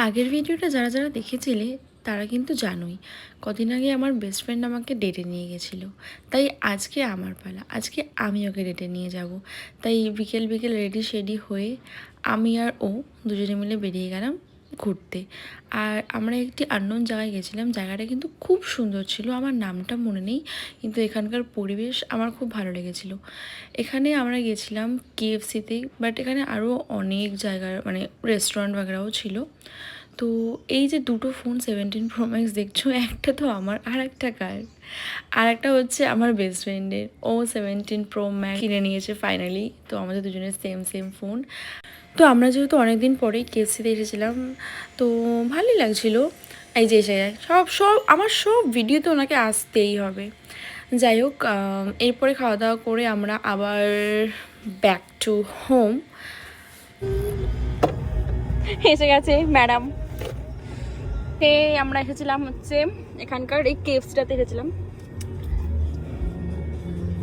আগের ভিডিওটা যারা যারা দেখেছিলে তারা কিন্তু জানোই কদিন আগে আমার বেস্ট ফ্রেন্ড আমাকে ডেটে নিয়ে গেছিলো। তাই আজকে আমার পালা, আজকে আমি ওকে ডেটে নিয়ে যাব। তাই বিকেল বিকেল রেডি শেডি হয়ে আমি আর ও দুজনে মিলে বেরিয়ে গেলাম ঘুরতে। আর আমরা একটি আননোন জায়গায় গেছিলাম, জায়গাটা কিন্তু খুব সুন্দর ছিল। আমার নামটা মনে নেই, কিন্তু এখানকার পরিবেশ আমার খুব ভালো লেগেছিল। এখানে আমরা গেছিলাম কেএফসিতে, বাট এখানে আরও অনেক জায়গার মানে রেস্টুরেন্ট বাগেরাও ছিল। তো এই যে দুটো ফোন 17 Pro Max দেখছো, একটা তো আমার আর একটা কার, আর একটা হচ্ছে আমার বেস্ট ফ্রেন্ডের। ও 17 Pro Max কিনে নিয়েছে ফাইনালি। তো আমাদের দুজনের সেম সেম ফোন। তো আমরা যেহেতু অনেকদিন পরেই কেএফসিতে এসেছিলাম, তো ভালোই লাগছিলো। এই যে এসে সব সব আমার সব ভিডিওতে ওনাকে আসতেই হবে। যাই হোক, এরপরে খাওয়া দাওয়া করে আমরা আবার ব্যাক টু হোম। এসে গেছে ম্যাডাম। আমরা এসেছিলাম হচ্ছে এখানকার এই কেএফসিটাতে এসেছিলাম।